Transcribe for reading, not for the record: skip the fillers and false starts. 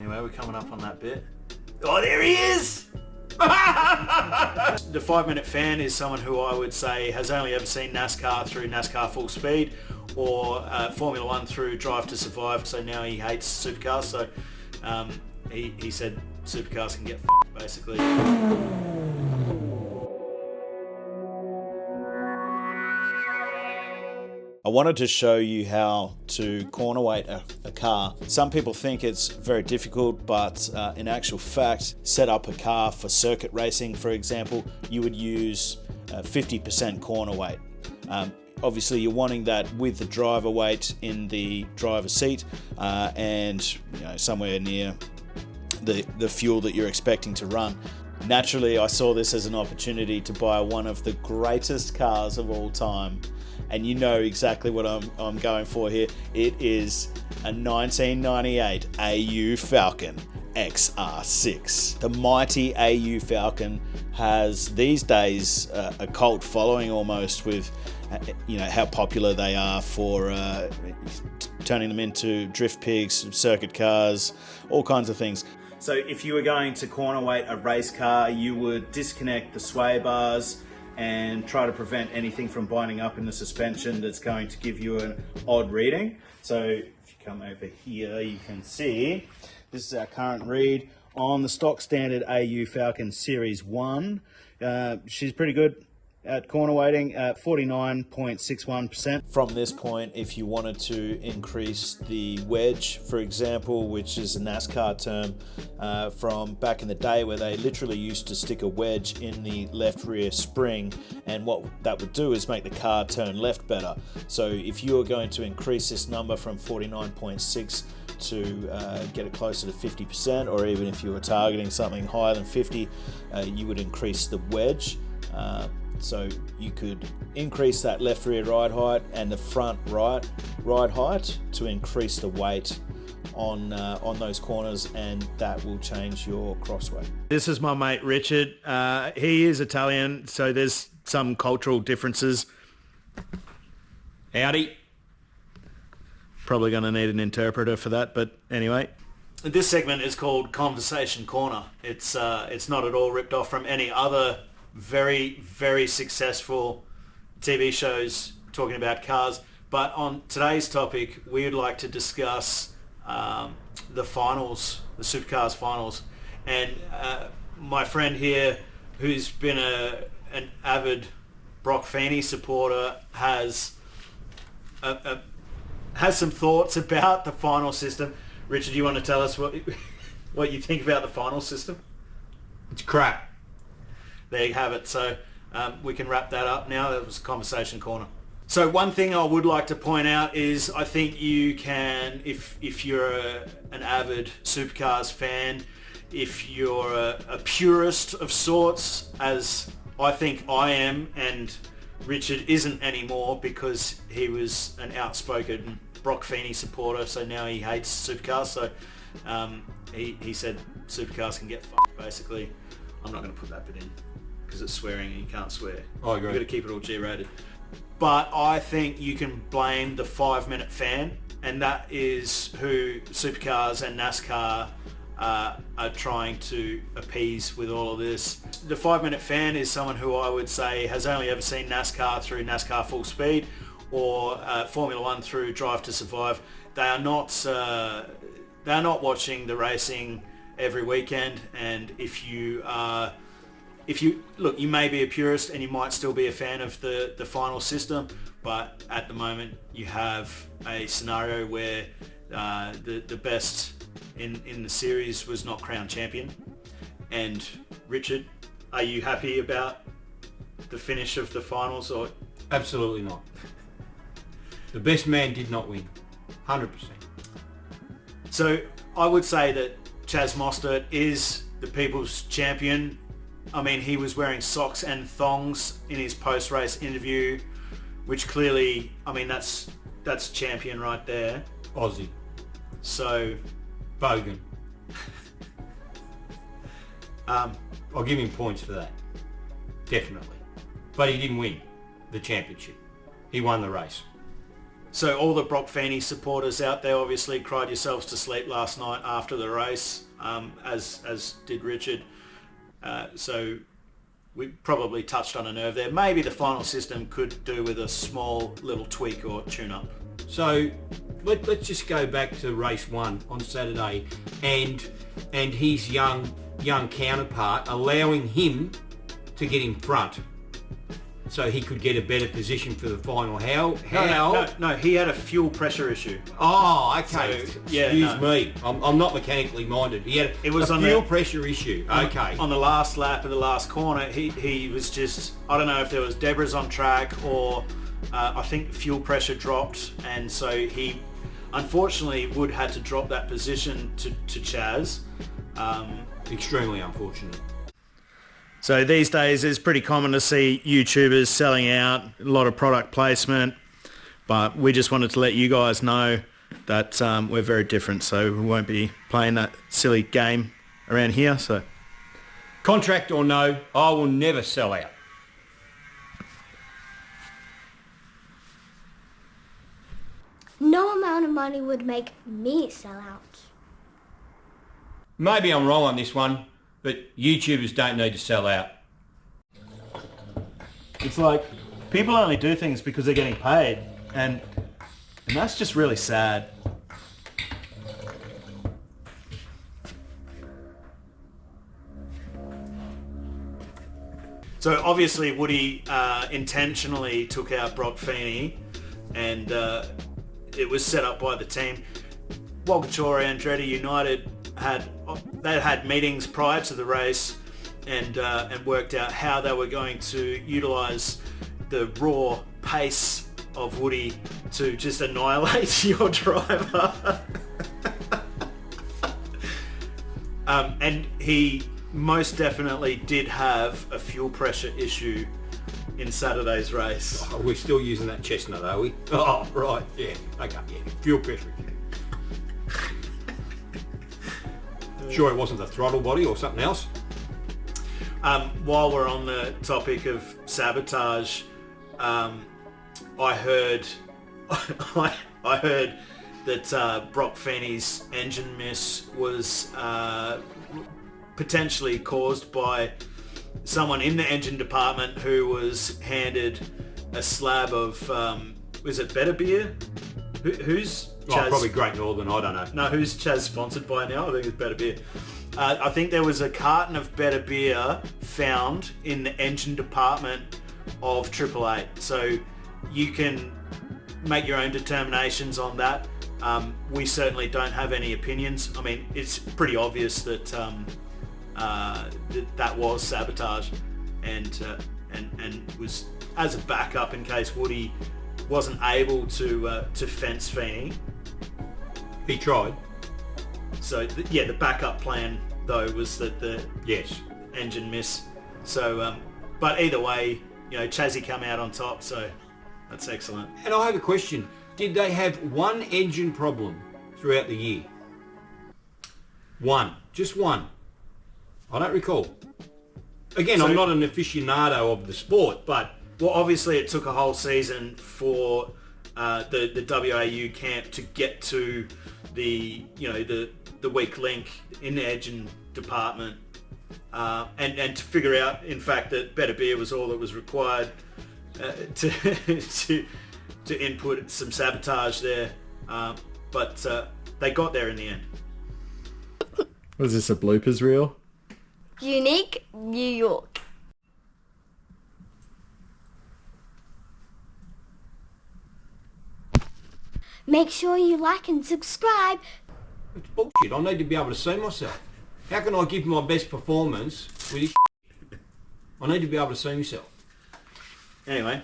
Anyway, we're coming up on that bit. Oh, there he is! The 5-minute fan is someone who I would say has only ever seen NASCAR through NASCAR Full Speed or Formula One through Drive to Survive, so now he hates supercars, so he said supercars can get f***ed, basically. I wanted to show you how to corner weight a car. Some people think it's very difficult, but in actual fact, set up a car for circuit racing, for example, you would use 50% corner weight. Obviously, you're wanting that with the driver weight in the driver's seat and somewhere near the fuel that you're expecting to run. Naturally, I saw this as an opportunity to buy one of the greatest cars of all time. And you know exactly what I'm going for here. It is a 1998 AU Falcon XR6. The mighty AU Falcon has these days a cult following almost, with how popular they are for turning them into drift pigs, circuit cars, all kinds of things. So if you were going to corner weight a race car, you would disconnect the sway bars and try to prevent anything from binding up in the suspension that's going to give you an odd reading. So if you come over here, you can see this is our current read on the stock standard AU Falcon Series 1. She's pretty good at corner weighting at 49.61%. From this point, if you wanted to increase the wedge, for example, which is a NASCAR term from back in the day where they literally used to stick a wedge in the left rear spring, and what that would do is make the car turn left better. So if you were going to increase this number from 49.6 to get it closer to 50%, or even if you were targeting something higher than 50, you would increase the wedge. So you could increase that left rear ride height and the front right ride height to increase the weight on those corners, and that will change your cross weight. This is my mate Richard. He is Italian, so there's some cultural differences. Howdy. Probably going to need an interpreter for that, but anyway. This segment is called Conversation Corner. It's not at all ripped off from any other very, very successful TV shows talking about cars. But on today's topic, we would like to discuss the finals, the Supercars finals. And my friend here, who's been an avid Brock Feeney supporter, has some thoughts about the final system. Richard, do you want to tell us what you think about the final system? It's crap. There you have it. So we can wrap that up now. That was Conversation Corner. So one thing I would like to point out is I think you can, if you're an avid Supercars fan, if you're a purist of sorts, as I think I am, and Richard isn't anymore because he was an outspoken Brock Feeney supporter, so now he hates Supercars. So he said Supercars can get f***ed, basically. I'm not going to put that bit in because it's swearing and you can't swear. I agree. You've got to keep it all G-rated. But I think you can blame the 5-minute fan, and that is who Supercars and NASCAR are trying to appease with all of this. The 5-minute fan is someone who I would say has only ever seen NASCAR through NASCAR Full Speed or Formula One through Drive to Survive. They are not watching the racing every weekend, and if you look, you may be a purist and you might still be a fan of the final system, but at the moment you have a scenario where the best in the series was not crowned champion. And Richard, are you happy about the finish of the finals? Or Absolutely not. The best man did not win. 100%. So I would say that Chaz Mostert is the people's champion. I mean, he was wearing socks and thongs in his post-race interview, which clearly, I mean, that's champion right there. Aussie. So, Bogan. I'll give him points for that. Definitely. But he didn't win the championship. He won the race. So all the Brock Feeney supporters out there obviously cried yourselves to sleep last night after the race, as did Richard. So we probably touched on a nerve there. Maybe the final system could do with a small little tweak or tune-up. So let's just go back to race 1 on Saturday and his young counterpart, allowing him to get in front so he could get a better position for the final. No, he had a fuel pressure issue. Oh, okay. So, Excuse me. I'm not mechanically minded. He had a fuel pressure issue. Okay. On the last lap of the last corner, he was just, I don't know if there was debris on track or I think fuel pressure dropped, and so he unfortunately would had to drop that position to Chaz. Extremely unfortunate. So these days it's pretty common to see YouTubers selling out, a lot of product placement, but we just wanted to let you guys know that we're very different, so we won't be playing that silly game around here. So, Contract or no, I will never sell out. No amount of money would make me sell out. Maybe I'm wrong on this one, but YouTubers don't need to sell out. it's like people only do things because they're getting paid, and that's just really sad. So obviously Woody intentionally took out Brock Feeney, and it was set up by the team. Walkinshaw and Andretti United had meetings prior to the race and worked out how they were going to utilise the raw pace of Woody to just annihilate your driver. And he most definitely did have a fuel pressure issue in Saturday's race. Oh, we're still using that chestnut, are we? Oh, right, yeah. Okay, yeah. Fuel pressure. Sure it wasn't the throttle body or something else? While we're on the topic of sabotage, I heard that Brock Feeney's engine miss was potentially caused by someone in the engine department who was handed a slab of, was it Better Beer? Who's Chaz? Probably Great Northern, I don't know. No, who's Chaz sponsored by now? I think it's Better Beer. I think there was a carton of Better Beer found in the engine department of 888. So you can make your own determinations on that. We certainly don't have any opinions. I mean, it's pretty obvious that that was sabotage, and was as a backup in case Woody wasn't able to fence Feeney. He tried. So the backup plan though was that the Yes. engine miss. So, but either way, Chazzy come out on top. So that's excellent. And I have a question. Did they have one engine problem throughout the year? One. Just one. I don't recall. Again, I'm not an aficionado of the sport, but... Well, obviously it took a whole season for the WAU camp to get to the weak link in the engine department, and to figure out, in fact, that Better Beer was all that was required to input some sabotage there. But they got there in the end. Was this a bloopers reel? Unique New York. Make sure you like and subscribe. It's bullshit. I need to be able to see myself. How can I give my best performance with this? I need to be able to see myself. Anyway.